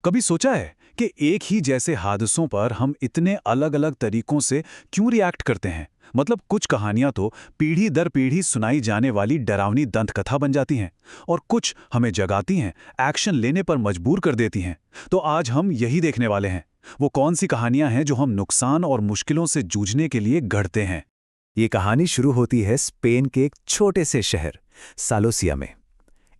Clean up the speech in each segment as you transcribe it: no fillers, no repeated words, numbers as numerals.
कभी सोचा है कि एक ही जैसे हादसों पर हम इतने अलग-अलग तरीकों से क्यों रिएक्ट करते हैं? मतलब कुछ कहानियां तो पीढ़ी दर पीढ़ी सुनाई जाने वाली डरावनी दंतकथा बन जाती हैं और कुछ हमें जगाती हैं, एक्शन लेने पर मजबूर कर देती हैं। तो आज हम यही देखने वाले हैं। वो कौन सी कहानियां हैं जो हम नुकसान और मुश्किलों से जूझने के लिए गढ़ते हैं? ये कहानी शुरू होती है स्पेन के एक छोटे से शहर सालोसिया में।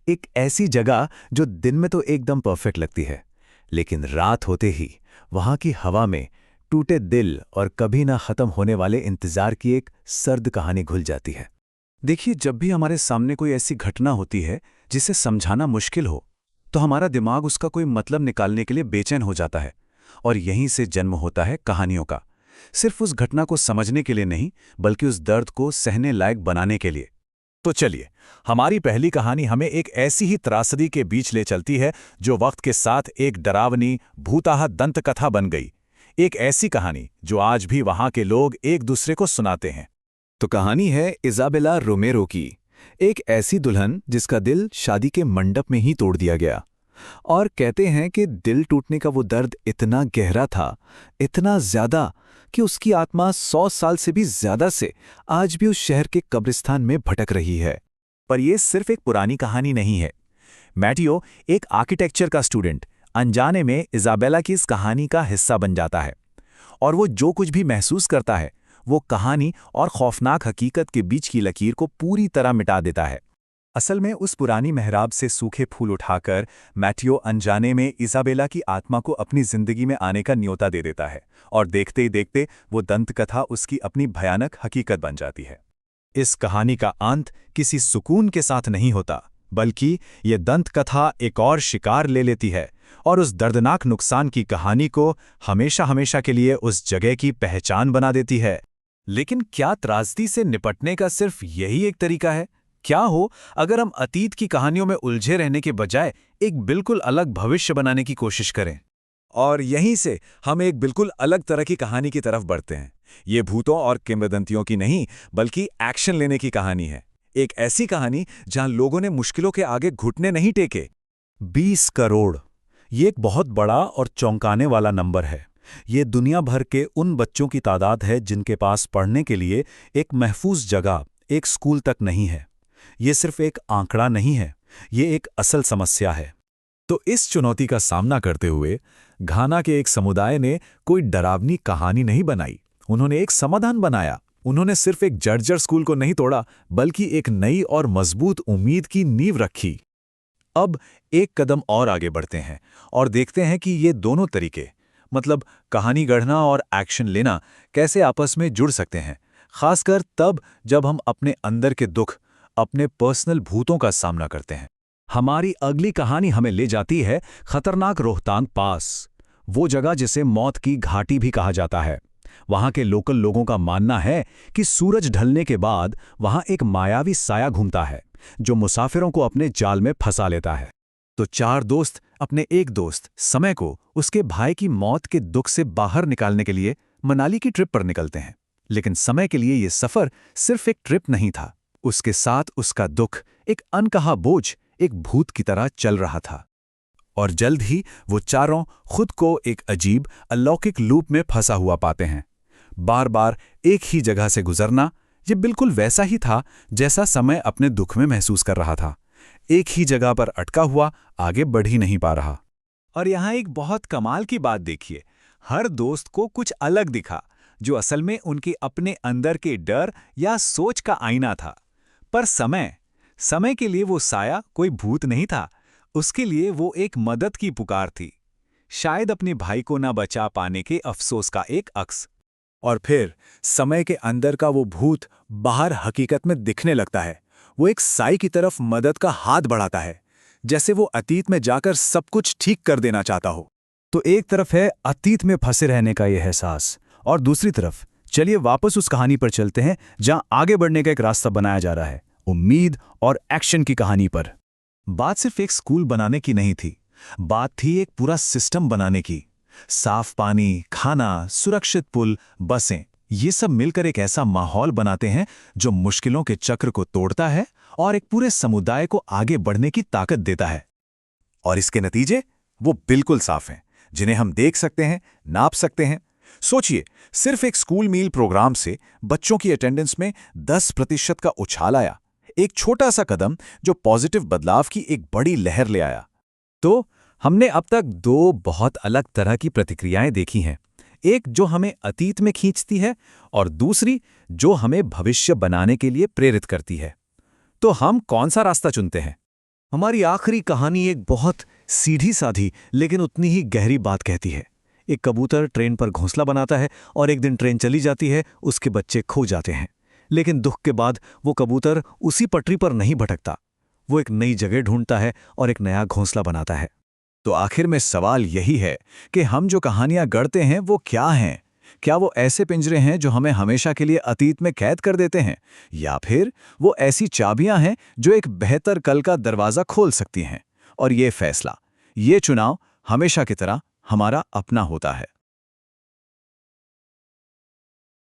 एक ऐसी जगह जो दिन में तो एकदम परफेक्ट लगती है, लेकिन रात होते ही वहां की हवा में टूटे दिल और कभी ना खत्म होने वाले इंतजार की एक सर्द कहानी घुल जाती है। देखिए, जब भी हमारे सामने कोई ऐसी घटना होती है जिसे समझाना मुश्किल हो, तो हमारा दिमाग उसका कोई मतलब निकालने के लिए बेचैन हो जाता है। और यहीं से जन्म होता है कहानियों का। सिर्फ उस घटना को समझने के लिए नहीं, बल्कि उस दर्द को सहने लायक बनाने के लिए। तो चलिए, हमारी पहली कहानी हमें एक ऐसी ही त्रासदी के बीच ले चलती है जो वक्त के साथ एक डरावनी भूताहा दंतकथा बन गई। एक ऐसी कहानी जो आज भी वहां के लोग एक दूसरे को सुनाते हैं। तो कहानी है इज़ाबेला रोमेरो की, एक ऐसी दुल्हन जिसका दिल शादी के मंडप में ही तोड़ दिया गया। और कहते हैं कि दिल टूटने का वो दर्द इतना गहरा था, इतना ज्यादा कि उसकी आत्मा 100 साल से भी ज्यादा से आज भी उस शहर के कब्रिस्तान में भटक रही है। पर यह सिर्फ एक पुरानी कहानी नहीं है। मैटियो, एक आर्किटेक्चर का स्टूडेंट, अनजाने में इज़ाबेला की इस कहानी का हिस्सा बन जाता है। और वो जो कुछ भी महसूस करता है, वो कहानी और खौफनाक हकीकत के बीच की लकीर को पूरी तरह मिटा देता है। असल में उस पुरानी मेहराब से सूखे फूल उठाकर मैटियो अनजाने में इज़ाबेला की आत्मा को अपनी जिंदगी में आने का न्योता दे देता है, और देखते ही देखते वो दंतकथा उसकी अपनी भयानक हकीकत बन जाती है। इस कहानी का अंत किसी सुकून के साथ नहीं होता, बल्कि ये दंतकथा एक और शिकार ले लेती है और उस दर्दनाक नुकसान की कहानी को हमेशा हमेशा के लिए उस जगह की पहचान बना देती है। लेकिन क्या त्रासदी से निपटने का सिर्फ यही एक तरीका है? क्या हो अगर हम अतीत की कहानियों में उलझे रहने के बजाय एक बिल्कुल अलग भविष्य बनाने की कोशिश करें? और यहीं से हम एक बिल्कुल अलग तरह की कहानी की तरफ बढ़ते हैं। ये भूतों और किंवदंतियों की नहीं, बल्कि एक्शन लेने की कहानी है। एक ऐसी कहानी जहां लोगों ने मुश्किलों के आगे घुटने नहीं टेके। 20 करोड़, ये एक बहुत बड़ा और चौंकाने वाला नंबर है। ये दुनिया भर के उन बच्चों की तादाद है जिनके पास पढ़ने के लिए एक महफूज जगह, एक स्कूल तक नहीं है। ये सिर्फ एक आंकड़ा नहीं है, ये एक असल समस्या है। तो इस चुनौती का सामना करते हुए घाना के एक समुदाय ने कोई डरावनी कहानी नहीं बनाई, उन्होंने एक समाधान बनाया। उन्होंने सिर्फ एक जर्जर स्कूल को नहीं तोड़ा, बल्कि एक नई और मजबूत उम्मीद की नींव रखी। अब एक कदम और आगे बढ़ते हैं और देखते हैं कि ये दोनों तरीके, मतलब कहानी गढ़ना और एक्शन लेना, कैसे आपस में जुड़ सकते हैं, खासकर तब जब हम अपने अंदर के दुख, अपने पर्सनल भूतों का सामना करते हैं। हमारी अगली कहानी हमें ले जाती है खतरनाक रोहतांग पास, वो जगह जिसे मौत की घाटी भी कहा जाता है। वहां के लोकल लोगों का मानना है कि सूरज ढलने के बाद वहां एक मायावी साया घूमता है जो मुसाफिरों को अपने जाल में फंसा लेता है। तो 4 दोस्त अपने एक दोस्त समय को उसके भाई की मौत के दुख से बाहर निकालने के लिए मनाली की ट्रिप पर निकलते हैं। लेकिन समय के लिए यह सफर सिर्फ एक ट्रिप नहीं था, उसके साथ उसका दुख, एक अनकहा बोझ, एक भूत की तरह चल रहा था। और जल्द ही वो चारों खुद को एक अजीब अलौकिक लूप में फंसा हुआ पाते हैं। बार बार एक ही जगह से गुजरना, ये बिल्कुल वैसा ही था जैसा समय अपने दुख में महसूस कर रहा था। एक ही जगह पर अटका हुआ, आगे बढ़ ही नहीं पा रहा। और यहाँ एक बहुत कमाल की बात देखिए, हर दोस्त को कुछ अलग दिखा, जो असल में उनके अपने अंदर के डर या सोच का आईना था। पर समय के लिए वो साया कोई भूत नहीं था, उसके लिए वो एक मदद की पुकार थी, शायद अपने भाई को ना बचा पाने के अफसोस का एक अक्स। और फिर समय के अंदर का वो भूत बाहर हकीकत में दिखने लगता है। वो एक साई की तरफ मदद का हाथ बढ़ाता है, जैसे वो अतीत में जाकर सब कुछ ठीक कर देना चाहता हो। तो एक तरफ है अतीत में फंसे रहने का ये एहसास, और दूसरी तरफ चलिए वापस उस कहानी पर चलते हैं जहां आगे बढ़ने का एक रास्ता बनाया जा रहा है, उम्मीद और एक्शन की कहानी पर। बात सिर्फ एक स्कूल बनाने की नहीं थी, बात थी एक पूरा सिस्टम बनाने की। साफ पानी, खाना, सुरक्षित पुल, बसें, ये सब मिलकर एक ऐसा माहौल बनाते हैं जो मुश्किलों के चक्र को तोड़ता है और एक पूरे समुदाय को आगे बढ़ने की ताकत देता है। और इसके नतीजे वो बिल्कुल साफ हैं, जिन्हें हम देख सकते हैं, नाप सकते हैं। सोचिए, सिर्फ एक स्कूल मील प्रोग्राम से बच्चों की अटेंडेंस में 10% का उछाल आया। एक छोटा सा कदम जो पॉजिटिव बदलाव की एक बड़ी लहर ले आया। तो हमने अब तक दो बहुत अलग तरह की प्रतिक्रियाएं देखी हैं। एक जो हमें अतीत में खींचती है और दूसरी जो हमें भविष्य बनाने के लिए प्रेरित करती है। तो हम कौन सा रास्ता चुनते हैं? हमारी आखिरी कहानी एक बहुत सीधी साधी लेकिन उतनी ही गहरी बात कहती है। एक कबूतर ट्रेन पर घोंसला बनाता है और एक दिन ट्रेन चली जाती है, उसके बच्चे खो जाते हैं। लेकिन दुख के बाद वो कबूतर उसी पटरी पर नहीं भटकता, वो एक नई जगह ढूंढता है और एक नया घोंसला बनाता है। तो आखिर में सवाल यही है कि हम जो कहानियां गढ़ते हैं वो क्या हैं? क्या वो ऐसे पिंजरे हैं जो हमें हमेशा के लिए अतीत में कैद कर देते हैं, या फिर वो ऐसी चाबियां हैं जो एक बेहतर कल का दरवाज़ा खोल सकती हैं? और ये फैसला, ये चुनाव हमेशा की तरह हमारा अपना होता है।